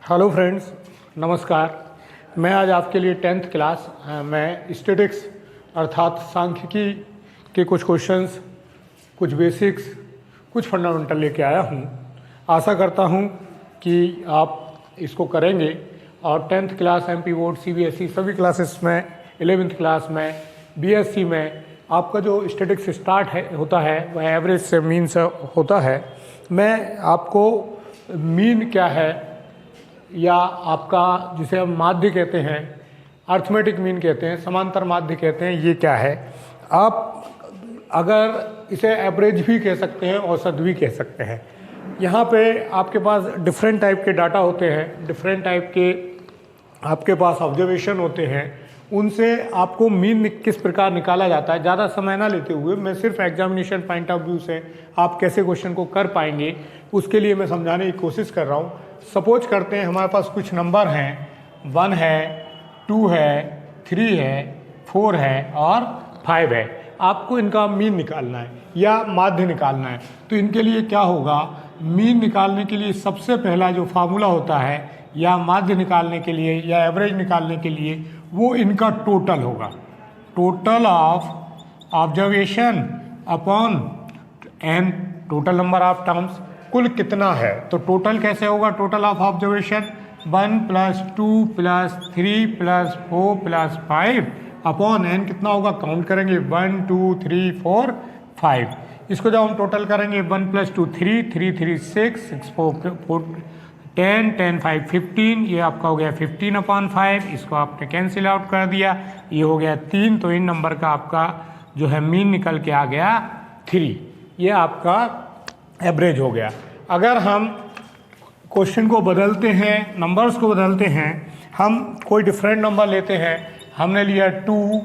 Hello friends, नमस्कार। मैं आज आपके लिए 10th क्लास में स्टैटिक्स अर्थात सांख्यिकी के कुछ क्वेश्चंस, कुछ बेसिक्स, कुछ फंडामेंटल लेके आया हूँ। आशा करता हूँ कि आप इसको करेंगे और 10th class MP board, CBSE सभी क्लासेस में, 11th क्लास में, बीएससी में आपका जो स्टैटिक्स स्टार्ट होता है वह एवरेज से मीन से होता है। मैं आपको मीन क्या है या आपका जिसे हम माध्य कहते हैं, अर्थमेटिक मीन कहते हैं, समांतर माध्य कहते हैं, ये क्या है। आप अगर इसे एवरेज भी कह सकते हैं, औसत भी कह सकते हैं। यहाँ पे आपके पास डिफरेंट टाइप के डाटा होते हैं, डिफरेंट टाइप के आपके पास ऑब्जर्वेशन होते हैं, उनसे आपको मीन किस प्रकार निकाला जाता है। ज़्यादा समय ना लेते हुए मैं सिर्फ एग्जामिनेशन पॉइंट ऑफ व्यू से आप कैसे क्वेश्चन को कर पाएंगे उसके लिए मैं समझाने की कोशिश कर रहा हूँ। सपोज करते हैं हमारे पास कुछ नंबर हैं, 1 है, 2 है, 3 है, 4 है और 5 है। आपको इनका मीन निकालना है या माध्य निकालना है। तो इनके लिए क्या होगा, मीन निकालने के लिए सबसे पहला जो फार्मूला होता है या माध्य निकालने के लिए या एवरेज निकालने के लिए, वो इनका टोटल होगा। Total of observation upon N, total number of terms, कुल कितना है। तो टोटल कैसे होगा, total of observation 1 + 2 + 3 + 4 + 5 upon N कितना होगा, काउंट करेंगे 1 2 3 4 5। इसको जब हम टोटल करेंगे 1 + 2 3, 3 3 6, 6 4 10, 10 5 15, ये आपका हो गया 15/5। इसको आपने कैंसिल आउट कर दिया, ये हो गया 3। तो इन नंबर का आपका जो है मीन निकल के आ गया 3। ये आपका एवरेज हो गया। अगर हम क्वेश्चन को बदलते हैं, नंबर्स को बदलते हैं, हम कोई डिफरेंट नंबर लेते हैं, हमने लिया 2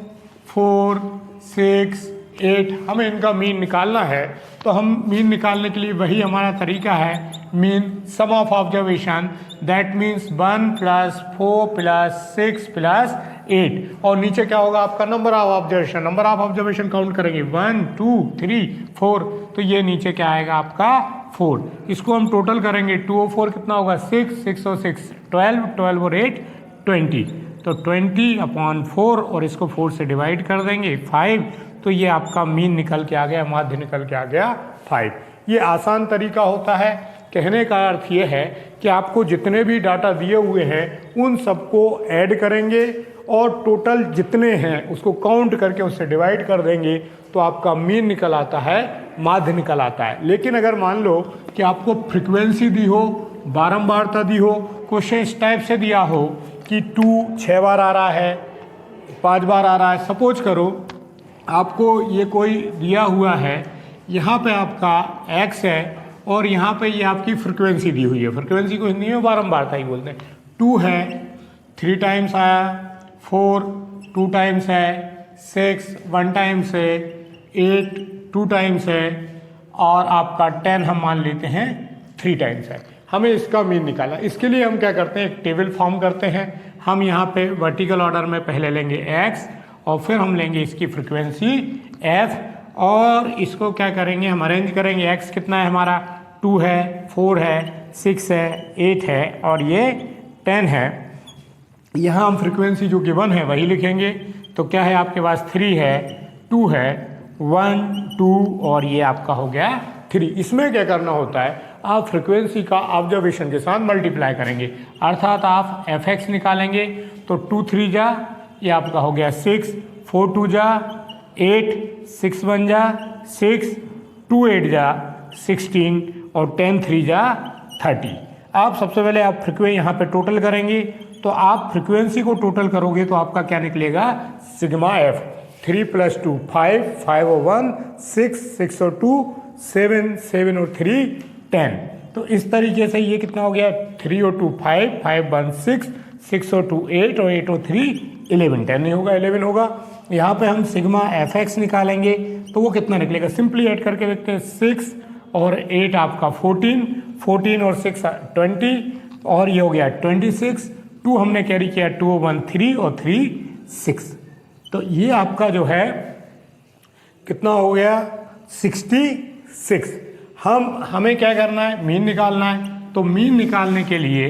4 6 8, हमें इनका मीन निकालना है। तो हम मीन निकालने के लिए वही हमारा तरीका है, mean sum of observation, that means 1 + 4 + 6 + 8। और नीचे क्या होगा आपका number of observation. Number of observation count करेंगे 1 2 3 4, तो ये नीचे क्या आएगा आपका 4। इसको हम टोटल करेंगे, 2 और 4 कितना होगा 6, 6 और 6 12, 12 और 8 20। तो 20/4 और इसको 4 से डिवाइड कर देंगे 5। तो ये आपका मीन निकल के आ गया, माध्य निकल के आ गया 5। ये आसान तरीका होता है। कहने का अर्थ ये है कि आपको जितने भी डाटा दिए हुए हैं उन सबको ऐड करेंगे और टोटल जितने हैं उसको काउंट करके उससे डिवाइड कर देंगे, तो आपका मीन निकल आता है, माध्य निकल आता है। लेकिन अगर मान लो कि आपको फ्रीक्वेंसी दी हो, बारंबारता दी हो, क्वेश्चन इस टाइप से दिया हो कि 2 6 बार आ रहा है, 5 बार आ रहा है। सपोज करो आपको ये कोई दिया हुआ है, यहाँ पे आपका x है और यहाँ पे ये आपकी फ्रीक्वेंसी दी हुई है। फ्रीक्वेंसी को हिंदी में बारंबारता ही बोलते हैं। 2 है 3 टाइम्स आया, 4 2 टाइम्स है, 6 1 टाइम्स है, 8 2 टाइम्स है और आपका 10 हम मान लेते हैं 3 टाइम्स है। हमें इसका मीन निकाला। इसके लिए हम क्या करते हैं, एक टेबल फॉर्म करते हैं। हम यहाँ पे वर्टिकल ऑर्डर में पहले लेंगे x और फिर हम लेंगे इसकी फ्रीक्वेंसी f और इसको क्या करेंगे, हम अरेंज करेंगे। x कितना है हमारा, 2 है, 4 है, 6 है, 8 है और ये 10 है। यहाँ हम फ्रीक्वेंसी जो गिवन है वही लिखेंगे। तो क्या है आपके पास, 3 है, 2 है, 1 2 और ये आपका हो गया 3। इसमें क्या करना होता है, आप फ्रीक्वेंसी का ऑब्जर्वेशन के साथ मल्टीप्लाई करेंगे, अर्थात आप fx निकालेंगे। तो 2 3 जा, ये आपका हो गया 6, 4 2 जा 8, 6 1 जा 6, 2 8 जा 16 और 10 3 जा 30। आप सबसे पहले आप फ्रीक्वेंसी यहाँ पे टोटल करेंगे। तो आप फ्रीक्वेंसी को टोटल करोगे तो आपका क्या निकलेगा, सिग्मा f। 3 + 2 5, 5 और 1 6, 6 और 2 7, 7 और 3 10। तो इस तरीके से ये कितना हो गया, 3 और 2 5, 5 1 6, 6 और 2 8 और 8 और 3 11। 10 नहीं होगा, 11 होगा। यहाँ पे हम सिग्मा fx निकालेंगे तो वो कितना निकलेगा, सिंपली ऐड करके देखते हैं। 6 और 8 आपका 14, 14 और 6 20 और ये हो गया 26। 2 हमने कैरी किया, 2 1 3 और 3 6। तो ये आपका जो है कितना हो गया, 66। हमें क्या करना है, मीन निकालना है। तो मीन निकालने के लिए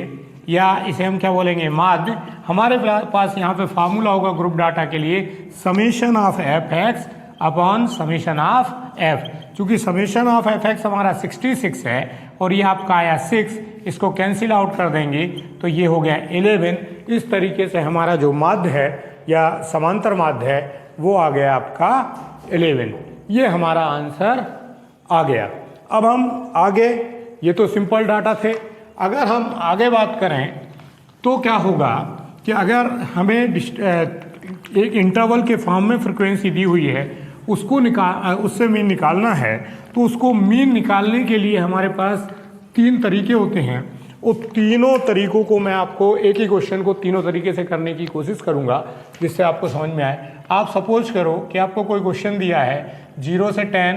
या इसे हम क्या बोलेंगे, माध्य। हमारे पास यहाँ पे फार्मूला होगा ग्रुप डाटा के लिए summation of F x upon summation of F. चूंकि समेशन ऑफ एफ एक्स हमारा 66 है और ये आपका आया 6, इसको कैंसिल आउट कर देंगे तो ये हो गया 11। इस तरीके से हमारा जो माध्य है या समांतर माध्य है वो आ गया आपका 11। ये हमारा आंसर आ गया। अब हम आगे, ये तो सिंपल डाटा थे। अगर हम आगे बात करें तो क्या होगा कि अगर हमें एक इंटरवल के फॉर्म में फ्रीक्वेंसी दी हुई है, उसको उससे मीन निकालना है, तो उसको मीन निकालने के लिए हमारे पास 3 तरीके होते हैं। वो तीनों तरीकों को मैं आपको एक ही क्वेश्चन को तीनों तरीके से करने की कोशिश करूंगा जिससे आपको समझ में आए। आप सपोज करो कि आपको कोई क्वेश्चन दिया है 0 से 10,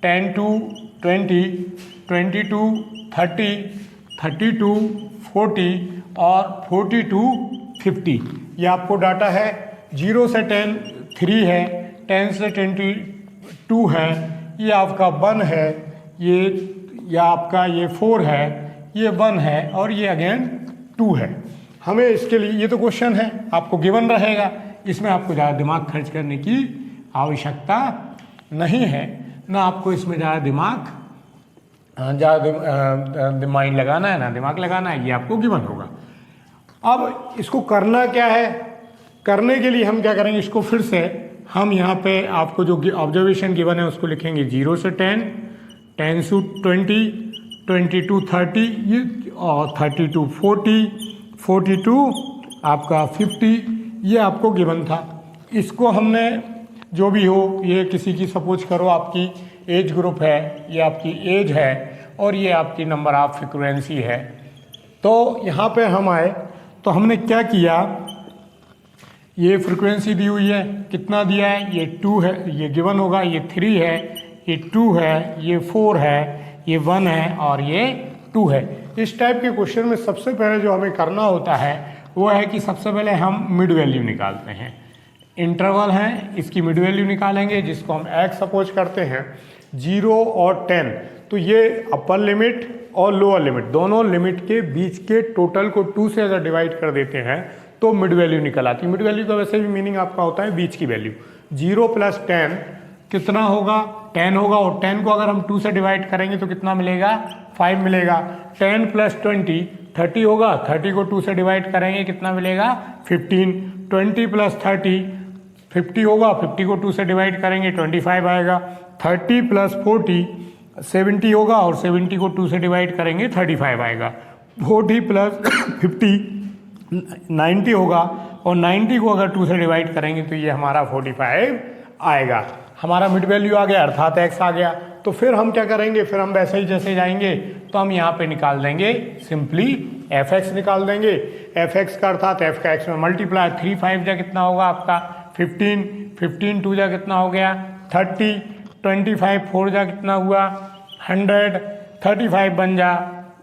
10 to 20, 20 to 30, 30 to 40 और 40 to 50। ये आपको डाटा है। 0 से 10 3 है, 10 से 22 है, ये आपका 1 है, ये आपका ये 4 है, ये 1 है और ये अगेन 2 है। हमें इसके लिए, ये तो क्वेश्चन है आपको गिवन रहेगा, इसमें आपको ज़्यादा दिमाग खर्च करने की आवश्यकता नहीं है, ना आपको इसमें ज़्यादा माइंड लगाना है, ना दिमाग लगाना है, ये आपको गिवन होगा। अब इसको करना क्या है, करने के लिए हम क्या करेंगे, इसको फिर से हम यहाँ पे आपको जो ऑब्जर्वेशन गिवन है उसको लिखेंगे 0 से 10, 10 to 20, 20 to 30 ये और 30 to 40, 40 to आपका 50, ये आपको गिवन था। इसको हमने जो भी हो, ये किसी की सपोज करो आपकी एज ग्रुप है, ये आपकी एज है और ये आपकी नंबर ऑफ फ्रीक्वेंसी है। तो यहाँ पे हम आए तो हमने क्या किया, ये फ्रीक्वेंसी दी हुई है, कितना दिया है, ये 2 है, ये गिवन होगा, ये 3 है, ये 2 है, ये 4 है, ये 1 है और ये 2 है। इस टाइप के क्वेश्चन में सबसे पहले जो हमें करना होता है वो है कि सबसे पहले हम मिड वैल्यू निकालते हैं। इंटरवल है, इसकी मिड वैल्यू निकालेंगे जिसको हम x सपोज करते हैं। 0 और 10, तो ये अपर लिमिट और लोअर लिमिट दोनों लिमिट के बीच के टोटल को 2 से अगर डिवाइड कर देते हैं तो मिड वैल्यू निकल आती है। मिड वैल्यू का वैसे भी मीनिंग आपका होता है बीच की वैल्यू। 0 + 10 कितना होगा, 10 होगा और 10 को अगर हम 2 से डिवाइड करेंगे तो कितना मिलेगा, 5 मिलेगा। 10 + 20 30 होगा, 30 को 2 से डिवाइड करेंगे कितना मिलेगा, 15। 20 + 30 50 होगा, 50 को 2 से डिवाइड करेंगे 25 आएगा। 30 + 40 70 होगा और 70 को 2 से डिवाइड करेंगे 35 आएगा। 40 + 50 90 होगा और 90 को अगर 2 से डिवाइड करेंगे तो ये हमारा 45 आएगा। हमारा मिड वैल्यू आ गया अर्थात x आ गया। तो फिर हम क्या करेंगे, फिर हम वैसे ही जैसे जाएंगे तो हम यहाँ पे निकाल देंगे, सिंपली fx निकाल देंगे। fx का अर्थात f का x में मल्टीप्लाई, 3 5 जा कितना होगा आपका 15, 15 2 जा कितना हो गया 30, 25 4 जा कितना हुआ 100, 35 बन जा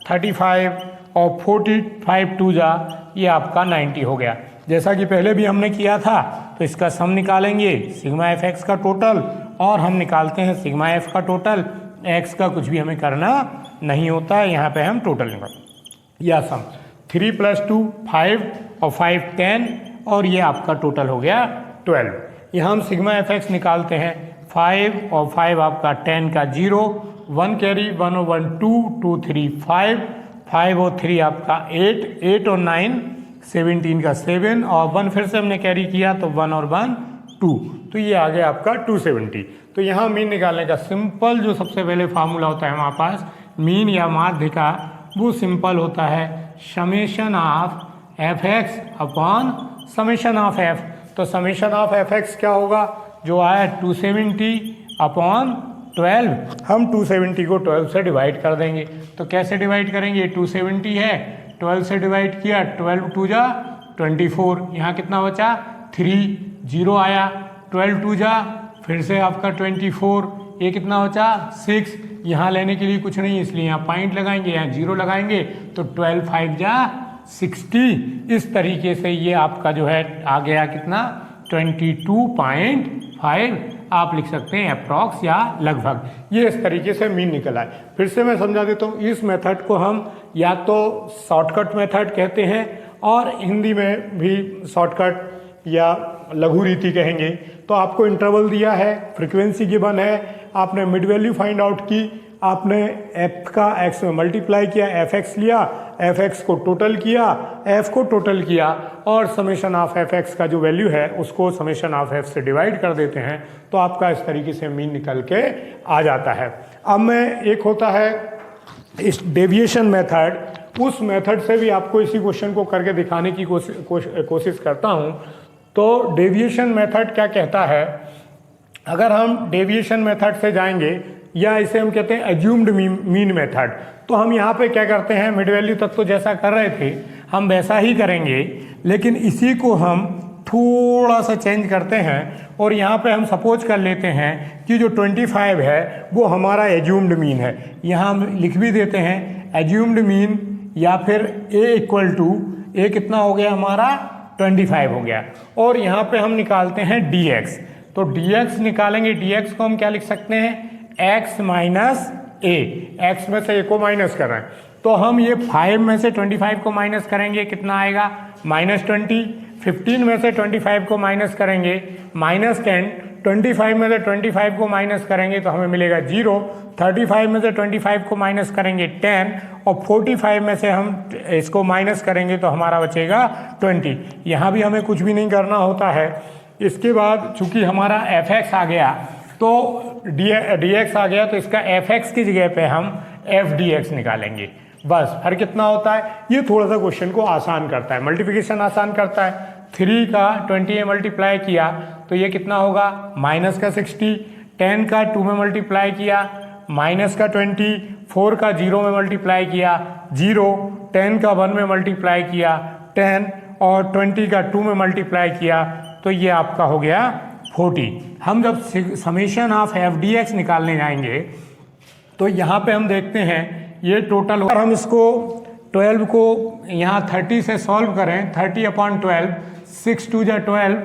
35 और 45 2 जा ये आपका 90 हो गया। जैसा कि पहले भी हमने किया था तो इसका सम निकालेंगे सिग्मा एफ एक्स का टोटल और हम निकालते हैं सिग्मा एफ का टोटल। एक्स का कुछ भी हमें करना नहीं होता है, यहाँ पे हम टोटल निकाल या सम। 3 + 2 5 और 5 10 और ये आपका टोटल हो गया 12। यहाँ हम सिग्मा एफ एक्स निकालते हैं 5 और 5 आपका 10 का 0, 1 कैरी 1 और 1 2 2 3 5, 5 और 3 आपका 8, 8 और 9 17 का 7 और 1 फिर से हमने कैरी किया तो 1 और 1 2, तो ये आ गया आपका 270। तो यहाँ मीन निकालने का सिंपल जो सबसे पहले फार्मूला होता है हमारे पास मीन या माध्य का, वो सिंपल होता है summation of F x upon summation of F. तो समेशन ऑफ एफ एक्स क्या होगा, जो आया 270 अपॉन 12, हम 270 को 12 से डिवाइड कर देंगे। तो कैसे डिवाइड करेंगे, 270 है 12 से डिवाइड किया, 12 2 जा 24, यहाँ कितना बचा 3, 0 आया, 12 2 जा फिर से आपका 24, ये कितना बचा 6, यहाँ लेने के लिए कुछ नहीं इसलिए यहाँ पॉइंट लगाएंगे, यहाँ 0 लगाएंगे तो 12 5 जा 60। इस तरीके से ये आपका जो है आ गया कितना 22.5 आप लिख सकते हैं अप्रॉक्स या लगभग। ये इस तरीके से मीन निकल आए। फिर से मैं समझा देता हूँ, इस मेथड को हम या तो शॉर्टकट मेथड कहते हैं और हिंदी में भी शॉर्टकट या लघु रीति कहेंगे। तो आपको इंटरवल दिया है, फ्रीक्वेंसी गिवन है, आपने मिड वैल्यू फाइंड आउट की, आपने एफ का एक्स में मल्टीप्लाई किया, एफ एक्स लिया, एफ एक्स को टोटल किया, एफ को टोटल किया और समेशन ऑफ एफ एक्स का जो वैल्यू है उसको समेशन ऑफ एफ से डिवाइड कर देते हैं, तो आपका इस तरीके से मीन निकल के आ जाता है। अब मैं एक होता है इस डेविएशन मेथड, उस मेथड से भी आपको इसी क्वेश्चन को करके दिखाने की कोशिश करता हूँ। तो डेविएशन मेथड क्या कहता है, अगर हम डेविएशन मेथड से जाएंगे या इसे हम कहते हैं एज्यूम्ड मीन मेथड, तो हम यहाँ पे क्या करते हैं, मिड वैल्यू तक तो जैसा कर रहे थे हम वैसा ही करेंगे, लेकिन इसी को हम थोड़ा सा चेंज करते हैं और यहाँ पे हम सपोज कर लेते हैं कि जो 25 है वो हमारा एज्यूम्ड मीन है। यहाँ हम लिख भी देते हैं एज्यूम्ड मीन, या फिर a इक्वल टू a कितना हो गया हमारा 25 हो गया, और यहाँ पे हम निकालते हैं dx। तो dx निकालेंगे, dx को हम क्या लिख सकते हैं, x माइनस a, x में से a को माइनस कर रहे हैं, तो हम ये 5 में से 25 को माइनस करेंगे, कितना आएगा -20, 15 में से 25 को माइनस करेंगे -10, 25 में से 25 को माइनस करेंगे तो हमें मिलेगा 0, 35 में से 25 को माइनस करेंगे 10 और 45 में से हम इसको माइनस करेंगे तो हमारा बचेगा 20। यहाँ भी हमें कुछ भी नहीं करना होता है। इसके बाद चूंकि हमारा fx आ गया तो dx आ गया, तो इसका fx की जगह पे हम fdx निकालेंगे। बस फर्क कितना होता है, ये थोड़ा सा क्वेश्चन को आसान करता है, मल्टीप्लिकेशन आसान करता है। 3 का 20 में मल्टीप्लाई किया तो ये कितना होगा माइनस का 60, 10 का 2 में मल्टीप्लाई किया माइनस का 20, 4 का 0 में मल्टीप्लाई किया 0, 10 का 1 में मल्टीप्लाई किया 10 और 20 का 2 में मल्टीप्लाई किया तो ये आपका हो गया 40। हम जब समेशन ऑफ fdx निकालने जाएंगे तो यहाँ पे हम देखते हैं ये टोटल, अगर हम इसको 12 को यहाँ 30 से सॉल्व करें, 30/12, 6 2 जा 12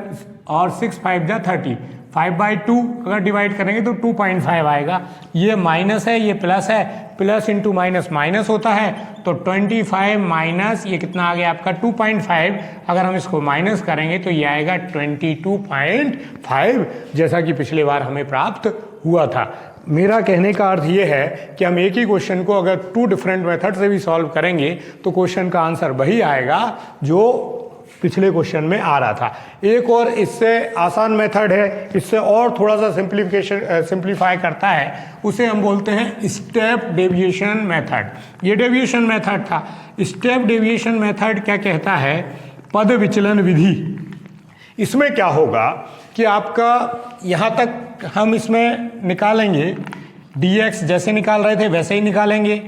और 6 5 जा 30, 5/2 अगर डिवाइड करेंगे तो 2.5 आएगा। ये माइनस है, ये प्लस है, प्लस इंटू माइनस माइनस होता है, तो 25 माइनस ये कितना आ गया आपका 2.5, अगर हम इसको माइनस करेंगे तो ये आएगा 22.5, जैसा कि पिछले बार हमें प्राप्त हुआ था। मेरा कहने का अर्थ ये है कि हम एक ही क्वेश्चन को अगर 2 डिफरेंट मेथड से भी सॉल्व करेंगे तो क्वेश्चन का आंसर वही आएगा जो पिछले क्वेश्चन में आ रहा था। एक और इससे आसान मेथड है, इससे और थोड़ा सा सिंप्लीफाई करता है, उसे हम बोलते हैं स्टेप डेविएशन मेथड। ये डेविएशन मेथड था। स्टेप डेविएशन मेथड क्या कहता है, पद विचलन विधि। इसमें क्या होगा कि आपका यहाँ तक हम इसमें निकालेंगे dx, जैसे निकाल रहे थे वैसे ही निकालेंगे।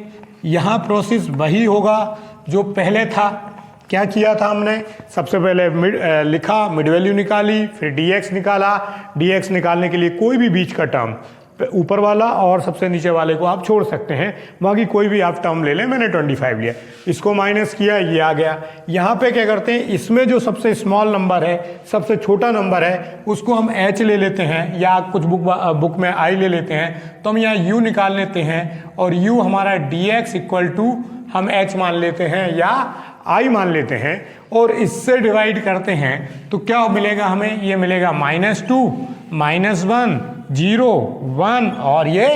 यहाँ प्रोसेस वही होगा जो पहले था। क्या किया था हमने, सबसे पहले लिखा, मिड वैल्यू निकाली, फिर dx निकाला। dx निकालने के लिए कोई भी बीच का टर्म, ऊपर वाला और सबसे नीचे वाले को आप छोड़ सकते हैं, बाकी कोई भी आप टर्म ले लें। मैंने 25 लिया, इसको माइनस किया, ये आ गया। यहाँ पे क्या करते हैं, इसमें जो सबसे स्मॉल नंबर है, सबसे छोटा नंबर है, उसको हम h ले लेते हैं, या कुछ बुक में i ले लेते हैं, तो हम यहाँ u निकाल लेते हैं और u हमारा dx इक्वल टू हम h मान लेते हैं या i मान लेते हैं और इससे डिवाइड करते हैं तो क्या मिलेगा हमें, ये मिलेगा -2, -1, 0, 1 और ये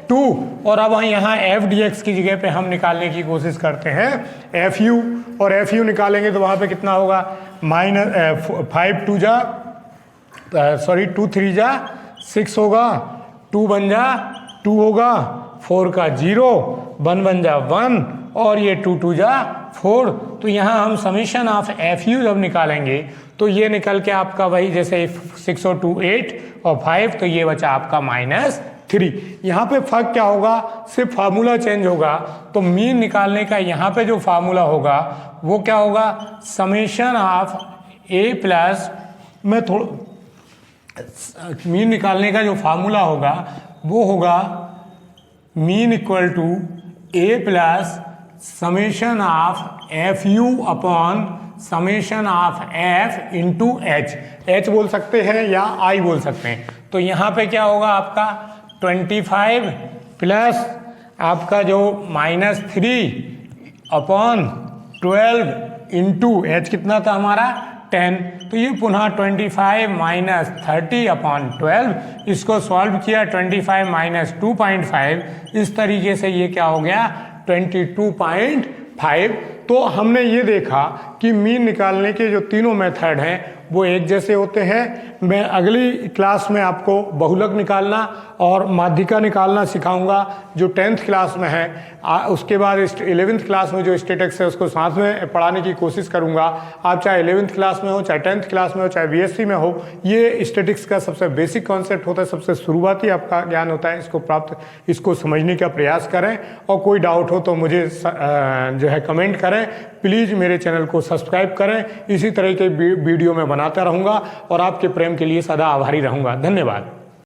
2। और अब यहाँ fdx की जगह पे हम निकालने की कोशिश करते हैं fu, और fu निकालेंगे तो वहाँ पे कितना होगा, 2 3 जा 6 होगा, 2 1 जा 2 होगा, 4 का 0, 1 1 जा 1 और ये 2 2 जा 4। तो यहाँ हम समेशन ऑफ fu जब निकालेंगे तो ये निकल के आपका वही, जैसे 6 और 2 8 और 5, तो ये बचा आपका -3। यहाँ पे फर्क क्या होगा, सिर्फ फार्मूला चेंज होगा। तो मीन निकालने का यहाँ पे जो फार्मूला होगा वो क्या होगा, समेशन ऑफ a प्लस, मैं मीन निकालने का जो फार्मूला होगा वो होगा mean equal to a plus summation of fu upon summation of f into h बोल सकते हैं या i बोल सकते हैं। तो यहाँ पे क्या होगा आपका 25 प्लस आपका जो -3 अपॉन 12 इंटू h कितना था हमारा 10, तो ये पुनः 25 माइनस 30 अपॉन 12, इसको सॉल्व किया 25 माइनस 2.5, इस तरीके से ये क्या हो गया 22.5। तो हमने ये देखा कि मीन निकालने के जो तीनों मेथड हैं वो एक जैसे होते हैं। मैं अगली क्लास में आपको बहुलक निकालना और माध्यिका निकालना सिखाऊंगा जो 10th क्लास में है। उसके बाद 11th क्लास में जो स्टैटिक्स है उसको साथ में पढ़ाने की कोशिश करूंगा। आप चाहे 11th क्लास में हो, चाहे 10th क्लास में हो, चाहे बीएससी में हो, ये स्टैटिक्स का सबसे बेसिक कॉन्सेप्ट होता है, सबसे शुरुआती आपका ज्ञान होता है। इसको समझने का प्रयास करें और कोई डाउट हो तो मुझे जो है कमेंट करें। प्लीज़ मेरे चैनल को सब्सक्राइब करें, इसी तरह के वीडियो में बनाता रहूँगा और आपके प्रेम के लिए सदा आभारी रहूँगा। धन्यवाद।